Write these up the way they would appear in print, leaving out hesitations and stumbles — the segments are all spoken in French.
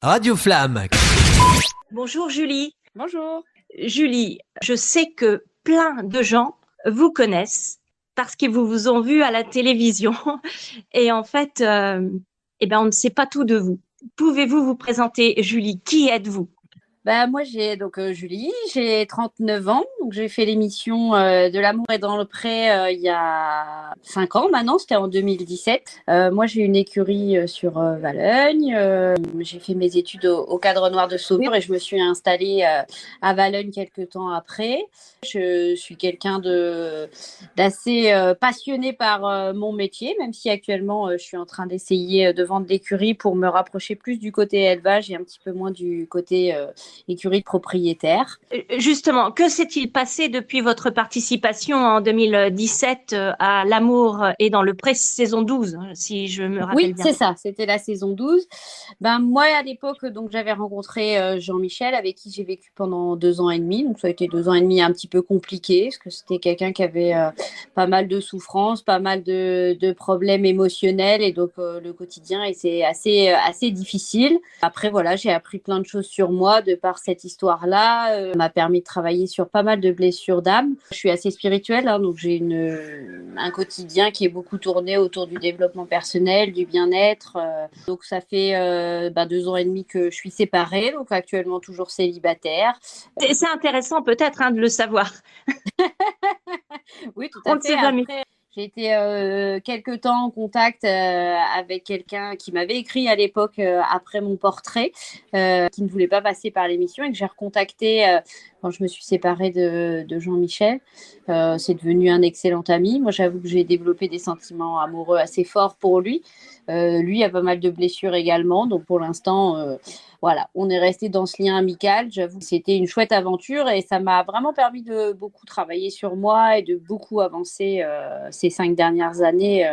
Radio Flamme. Bonjour Julie. Bonjour. Julie, je sais que plein de gens vous connaissent parce qu'ils vous ont vu à la télévision et en fait, on ne sait pas tout de vous. Pouvez-vous vous présenter, Julie? Qui êtes-vous? Moi, j'ai Julie, j'ai 39 ans. Donc, j'ai fait l'émission de l'amour est dans le pré il y a 5 ans maintenant, c'était en 2017. Moi, j'ai une écurie sur Valogne. J'ai fait mes études au Cadre Noir de Saumur et je me suis installée à Valogne quelques temps après. Je suis quelqu'un d'assez passionné par mon métier, même si actuellement, je suis en train d'essayer de vendre l'écurie pour me rapprocher plus du côté élevage et un petit peu moins du côté écurie de propriétaire. Justement, que s'est-il passé depuis votre participation en 2017 à L'amour est dans le pré saison 12, si je me rappelle Oui, bien? c'est ça, c'était la saison 12. Moi, à l'époque, donc j'avais rencontré Jean-Michel, avec qui j'ai vécu pendant 2 ans et demi. Donc, ça a été 2 ans et demi un petit peu compliqués, parce que c'était quelqu'un qui avait pas mal de souffrances, pas mal de problèmes émotionnels, et donc le quotidien était assez difficile. Après, voilà, j'ai appris plein de choses sur moi de par cette histoire-là. M'a permis de travailler sur pas mal de blessures d'âme. Je suis assez spirituelle, hein, donc j'ai un quotidien qui est beaucoup tourné autour du développement personnel, du bien-être. Donc ça fait 2 ans et demi que je suis séparée, donc actuellement toujours célibataire. C'est intéressant peut-être de le savoir. Oui, tout On à ne fait. sait jamais. Après, j'ai été quelque temps en contact avec quelqu'un qui m'avait écrit à l'époque après mon portrait, qui ne voulait pas passer par l'émission et que j'ai recontacté quand je me suis séparée de Jean-Michel. C'est devenu un excellent ami. Moi, j'avoue que j'ai développé des sentiments amoureux assez forts pour lui. Lui a pas mal de blessures également, donc pour l'instant, voilà, on est resté dans ce lien amical. J'avoue que c'était une chouette aventure et ça m'a vraiment permis de beaucoup travailler sur moi et de beaucoup avancer ces 5 dernières années.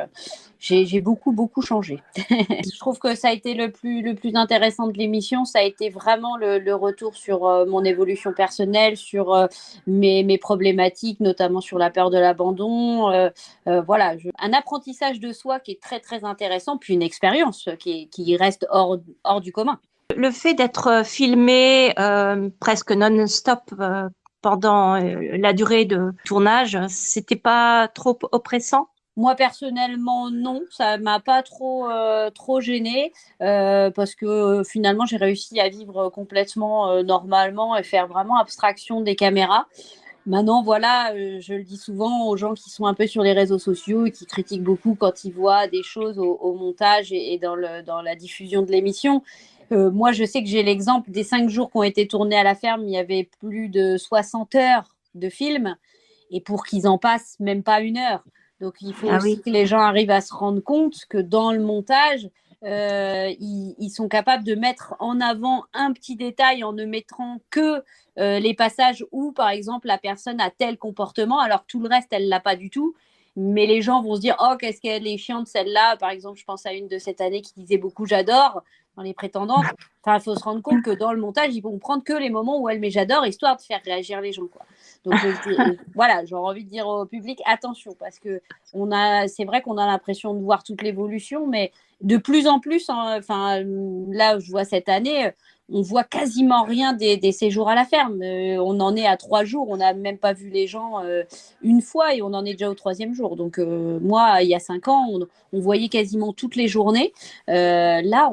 J'ai beaucoup changé. Je trouve que ça a été le plus intéressant de l'émission. Ça a été vraiment le retour sur mon évolution personnelle, sur mes problématiques, notamment sur la peur de l'abandon. Voilà, un apprentissage de soi qui est très, très intéressant, puis une expérience qui reste hors du commun. Le fait d'être filmé presque non-stop pendant la durée de tournage, c'était pas trop oppressant? Moi personnellement non, ça m'a pas trop gênée parce que finalement j'ai réussi à vivre complètement normalement et faire vraiment abstraction des caméras. Maintenant voilà, je le dis souvent aux gens qui sont un peu sur les réseaux sociaux et qui critiquent beaucoup quand ils voient des choses au montage et dans la diffusion de l'émission. Moi je sais que j'ai l'exemple des 5 jours qui ont été tournés à la ferme, il y avait plus de 60 heures de film et pour qu'ils en passent même pas 1 heure. Donc, il faut aussi que les gens arrivent à se rendre compte que dans le montage, ils sont capables de mettre en avant un petit détail en ne mettant que les passages où, par exemple, la personne a tel comportement, alors que tout le reste, elle ne l'a pas du tout. Mais les gens vont se dire, oh, qu'est-ce qu'elle est chiante celle-là. Par exemple, je pense à une de cette année qui disait beaucoup j'adore dans les prétendantes. Enfin, il faut se rendre compte que dans le montage, ils vont prendre que les moments où elle met j'adore, histoire de faire réagir les gens, quoi. Donc voilà, j'aurais envie de dire au public attention parce que c'est vrai qu'on a l'impression de voir toute l'évolution, mais de plus en plus, hein, là je vois cette année, on voit quasiment rien des séjours à la ferme. On en est à 3 jours, on n'a même pas vu les gens une fois et on en est déjà au 3e jour. Donc moi, il y a 5 ans, on voyait quasiment toutes les journées. Là,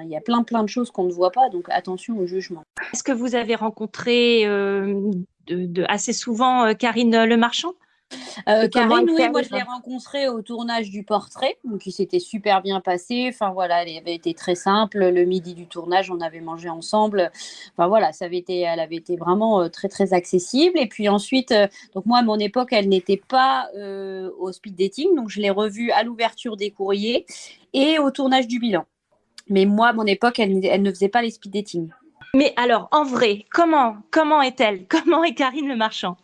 il y a plein de choses qu'on ne voit pas, donc attention au jugement. Est-ce que vous avez rencontré assez souvent Karine Le Marchand? Karine, oui, moi je l'ai rencontrée au tournage du portrait, donc il s'était super bien passé. Enfin voilà, elle avait été très simple. Le midi du tournage, on avait mangé ensemble. Enfin voilà, elle avait été vraiment très très accessible. Et puis ensuite, donc moi à mon époque, elle n'était pas au speed dating, donc je l'ai revue à l'ouverture des courriers et au tournage du bilan. Mais moi à mon époque, elle ne faisait pas les speed dating. Mais alors, en vrai, comment est-elle? Comment est Karine Le Marchand?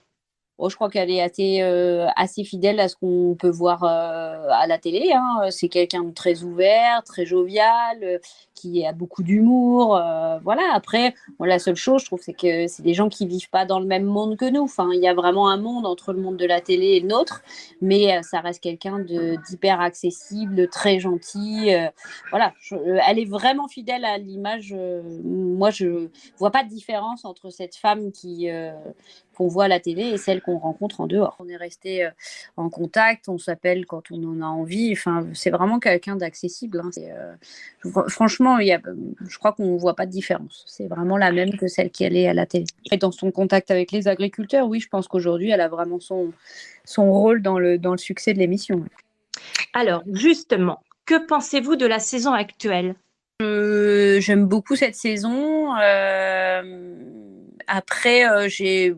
Oh, je crois qu'elle est assez fidèle à ce qu'on peut voir à la télé, hein. C'est quelqu'un de très ouvert, très jovial, qui a beaucoup d'humour. Voilà. Après, bon, la seule chose, je trouve, c'est que c'est des gens qui vivent pas dans le même monde que nous. Enfin, il y a vraiment un monde entre le monde de la télé et le nôtre, mais ça reste quelqu'un d'hyper accessible, de très gentil. Voilà. Elle est vraiment fidèle à l'image. Moi, je vois pas de différence entre cette femme qu'on voit à la télé et celle qu'on rencontre en dehors. On est resté en contact, on s'appelle quand on en a envie. Enfin, c'est vraiment quelqu'un d'accessible, hein. Franchement, je crois qu'on ne voit pas de différence. C'est vraiment la même que celle qui est à la télé. Et dans son contact avec les agriculteurs, oui, je pense qu'aujourd'hui, elle a vraiment son rôle dans le succès de l'émission. Alors, justement, que pensez-vous de la saison actuelle? J'aime beaucoup cette saison. Après, j'ai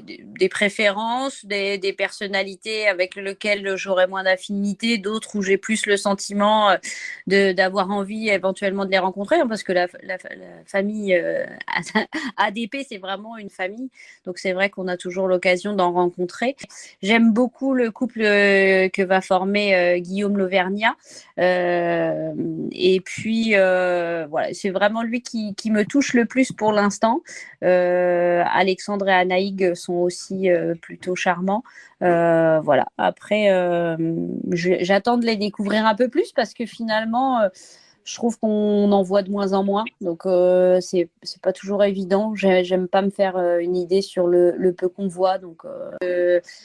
des préférences, des personnalités avec lesquelles j'aurais moins d'affinité, d'autres où j'ai plus le sentiment d'avoir envie éventuellement de les rencontrer, hein, parce que la famille ADP, c'est vraiment une famille. Donc, c'est vrai qu'on a toujours l'occasion d'en rencontrer. J'aime beaucoup le couple que va former Guillaume Lauvergnat. Et puis, voilà, c'est vraiment lui qui me touche le plus pour l'instant. Alexandre et Anaïg sont aussi plutôt charmants. Voilà. Après, j'attends de les découvrir un peu plus parce que finalement, je trouve qu'on en voit de moins en moins. Donc, c'est pas toujours évident. J'aime pas me faire une idée sur le peu qu'on voit. Donc,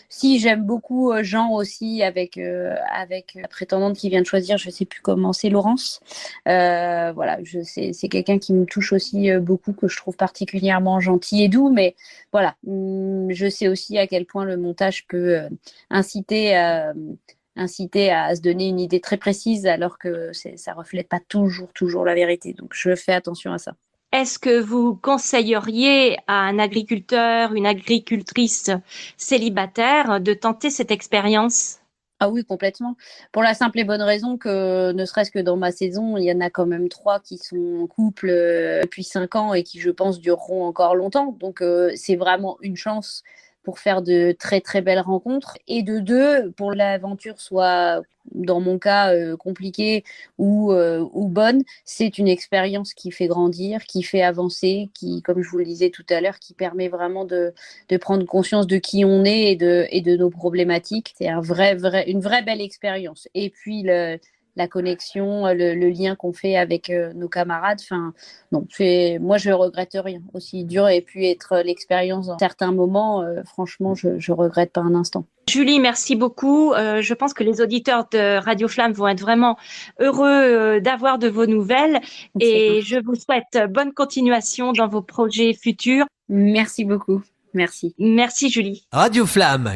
si j'aime beaucoup Jean aussi avec la prétendante qui vient de choisir, je sais plus comment, c'est Laurence. Voilà, c'est quelqu'un qui me touche aussi beaucoup, que je trouve particulièrement gentil et doux. Mais voilà, je sais aussi à quel point le montage peut inciter à se donner une idée très précise alors que ça reflète pas toujours la vérité. Donc, je fais attention à ça. Est-ce que vous conseilleriez à un agriculteur, une agricultrice célibataire de tenter cette expérience? Ah oui, complètement. Pour la simple et bonne raison que, ne serait-ce que dans ma saison, il y en a quand même 3 qui sont en couple depuis 5 ans et qui, je pense, dureront encore longtemps. Donc, c'est vraiment une chance pour faire de très, très belles rencontres. Et de deux, pour que l'aventure soit, dans mon cas, compliquée ou bonne, c'est une expérience qui fait grandir, qui fait avancer, qui, comme je vous le disais tout à l'heure, qui permet vraiment de prendre conscience de qui on est et de nos problématiques. C'est une vraie belle expérience. Et puis, la connexion, le lien qu'on fait avec nos camarades. Enfin, non, moi, je regrette rien. Aussi dur ait pu être l'expérience dans certains moments, franchement, je regrette pas un instant. Julie, merci beaucoup. Je pense que les auditeurs de Radio Flamme vont être vraiment heureux d'avoir de vos nouvelles et je vous souhaite bonne continuation dans vos projets futurs. Merci beaucoup. Merci. Merci Julie. Radio Flamme